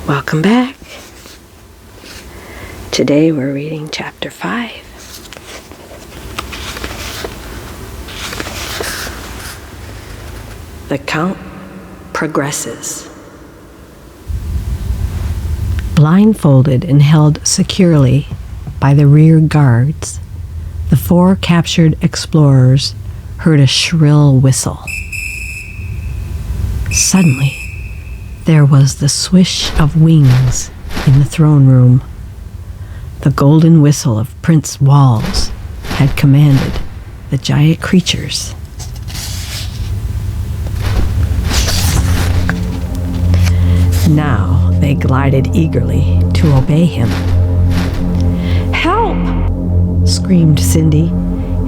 Welcome back. Today we're reading Chapter 5. The Count progresses. Blindfolded and held securely by the rear guards, the 4 captured explorers heard a shrill whistle. Suddenly, there was the swish of wings in the throne room. The golden whistle of Prince Walls had commanded the giant creatures. Now they glided eagerly to obey him. "Help!" screamed Cindy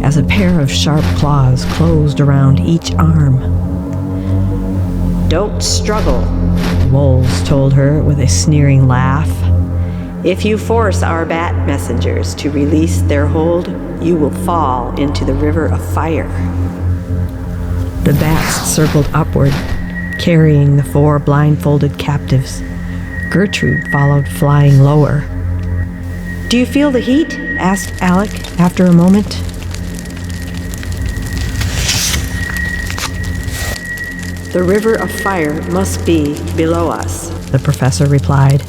as a pair of sharp claws closed around each arm. "Don't struggle," Wolves told her with a sneering laugh. "If you force our bat messengers to release their hold, you will fall into the river of fire." The bats circled upward, carrying the 4 blindfolded captives. Gertrude followed, flying lower. "Do you feel the heat?" asked Alec after a moment. "The river of fire must be below us," the professor replied.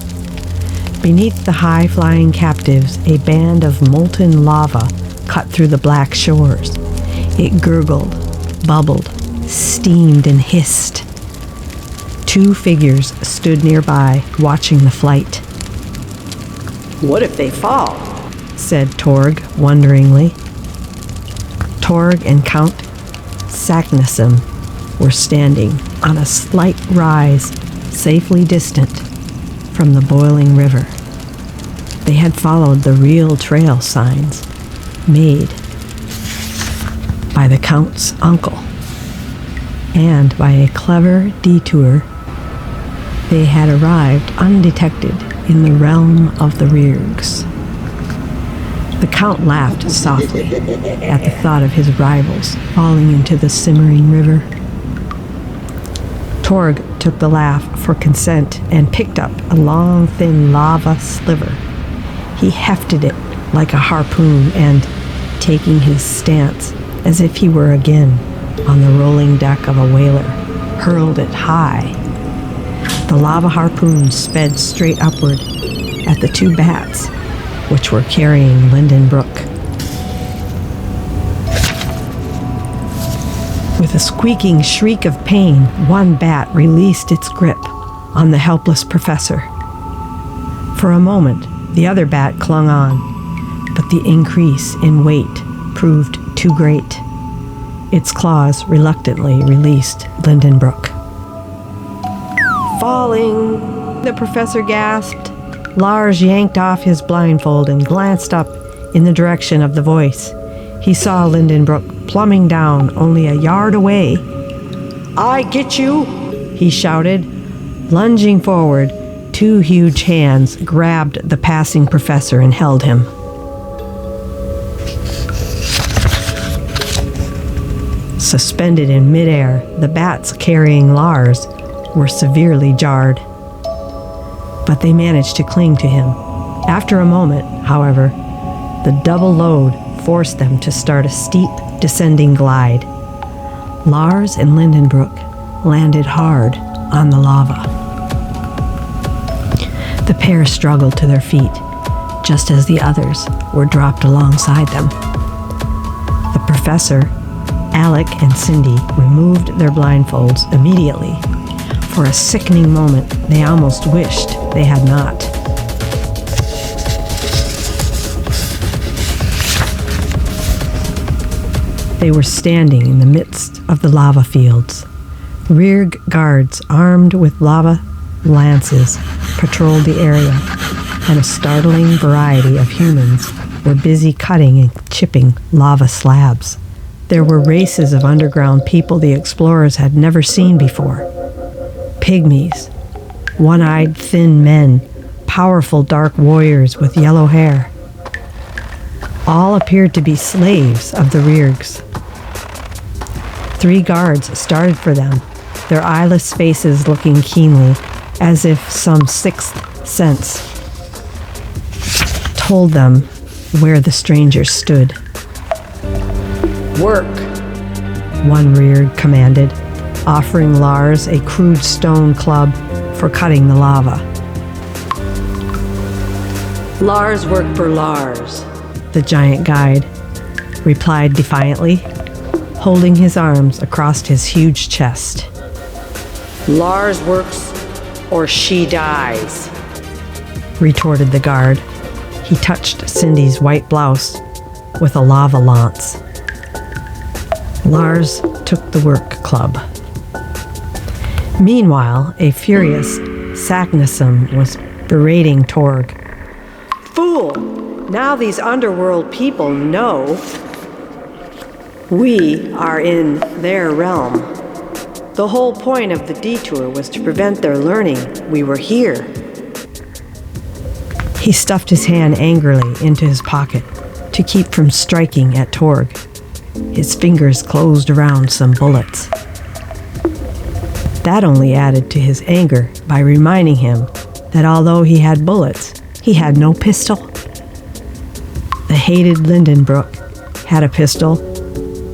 Beneath the high-flying captives, a band of molten lava cut through the black shores. It gurgled, bubbled, steamed, and hissed. 2 figures stood nearby, watching the flight. "What if they fall?" said Torg wonderingly. Torg and Count Saknussemm were standing on a slight rise, safely distant from the boiling river. They had followed the real trail signs made by the Count's uncle, and by a clever detour, they had arrived undetected in the realm of the Riergs. The Count laughed softly at the thought of his rivals falling into the simmering river. Torg took the laugh for consent and picked up a long, thin lava sliver. He hefted it like a harpoon and, taking his stance as if he were again on the rolling deck of a whaler, hurled it high. The lava harpoon sped straight upward at the 2 bats, which were carrying Lindenbrook. With a squeaking shriek of pain, one bat released its grip on the helpless professor. For a moment, the other bat clung on, but the increase in weight proved too great. Its claws reluctantly released Lindenbrook. "Falling!" the professor gasped. Lars yanked off his blindfold and glanced up in the direction of the voice. He saw Lindenbrook plumbing down only a yard away. "I get you!" he shouted. Lunging forward, 2 huge hands grabbed the passing professor and held him. Suspended in midair, the bats carrying Lars were severely jarred, but they managed to cling to him. After a moment, however, the double load forced them to start a steep, descending glide. Lars and Lindenbrook landed hard on the lava. The pair struggled to their feet, just as the others were dropped alongside them. The professor, Alec, and Cindy removed their blindfolds immediately. For a sickening moment, they almost wished they had not. They were standing in the midst of the lava fields. Rear guards armed with lava lances patrolled the area, and a startling variety of humans were busy cutting and chipping lava slabs. There were races of underground people the explorers had never seen before. Pygmies, one-eyed thin men, powerful dark warriors with yellow hair. All appeared to be slaves of the Riergs. 3 guards started for them, their eyeless faces looking keenly as if some sixth sense told them where the strangers stood. Work, one reared commanded, offering Lars a crude stone club for cutting the lava. Lars work for Lars, The giant guide replied defiantly, holding his arms across his huge chest. Lars works or she dies, retorted the guard. He touched Cindy's white blouse with a lava lance. Lars took the work club. Meanwhile, a furious Saknussemm was berating Torg. Fool! Now these underworld people know we are in their realm. The whole point of the detour was to prevent their learning we were here. He stuffed his hand angrily into his pocket to keep from striking at Torg. His fingers closed around some bullets. That only added to his anger by reminding him that although he had bullets, he had no pistol. The hated Lindenbrook had a pistol,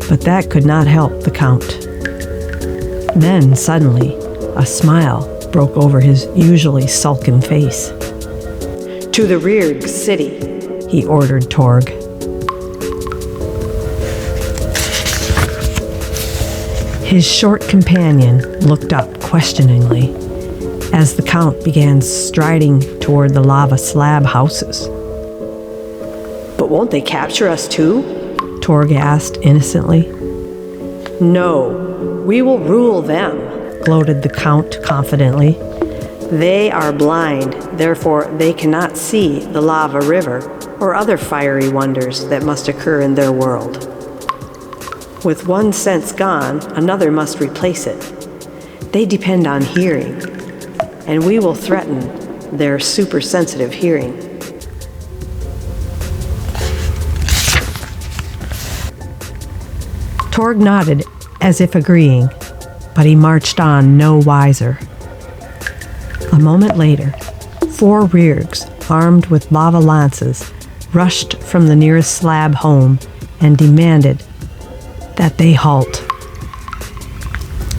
but that could not help the Count. Then, suddenly, a smile broke over his usually sullen face. To the rear city, he ordered Torg. His short companion looked up questioningly as the Count began striding toward the lava slab houses. But won't they capture us too? Torg asked innocently. No, we will rule them, gloated the Count confidently. They are blind, therefore they cannot see the lava river or other fiery wonders that must occur in their world. With one sense gone, another must replace it. They depend on hearing, and we will threaten their super-sensitive hearing. Torg nodded as if agreeing, but he marched on no wiser. A moment later, 4 reargs, armed with lava lances, rushed from the nearest slab home and demanded that they halt.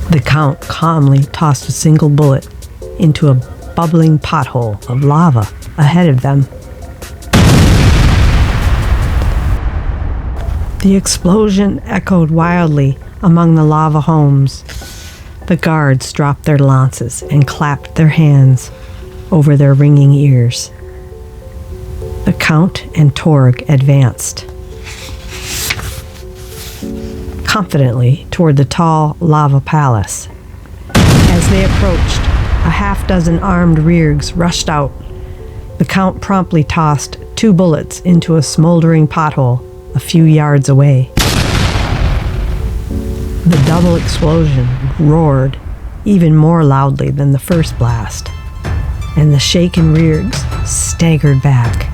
The Count calmly tossed a single bullet into a bubbling pothole of lava ahead of them. The explosion echoed wildly among the lava homes. The guards dropped their lances and clapped their hands over their ringing ears. The Count and Torg advanced confidently toward the tall lava palace. As they approached, a half-dozen armed reargs rushed out. The Count promptly tossed 2 bullets into a smoldering pothole a few yards away. The double explosion roared even more loudly than the first blast, and the shaken reargs staggered back.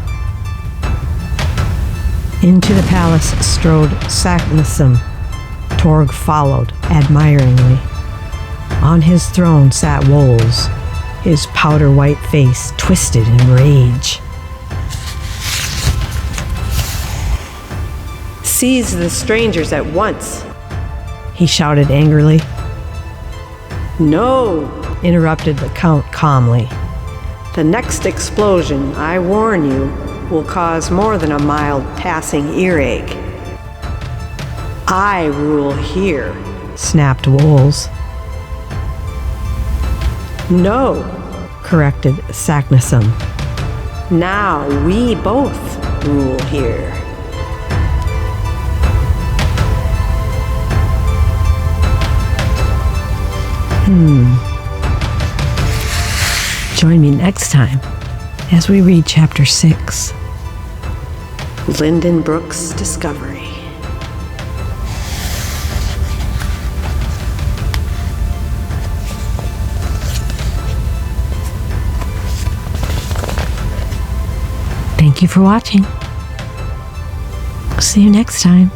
Into the palace strode Saknussemm. Torg followed admiringly. On his throne sat Wolz, his powder-white face twisted in rage. Seize the strangers at once, he shouted angrily. No, interrupted the Count calmly. The next explosion, I warn you, will cause more than a mild passing earache. I rule here, snapped Wolz. No, corrected Saknussemm. Now we both rule here. Join me next time as we read Chapter 6. Lindenbrook's Discovery. Thank you for watching. See you next time.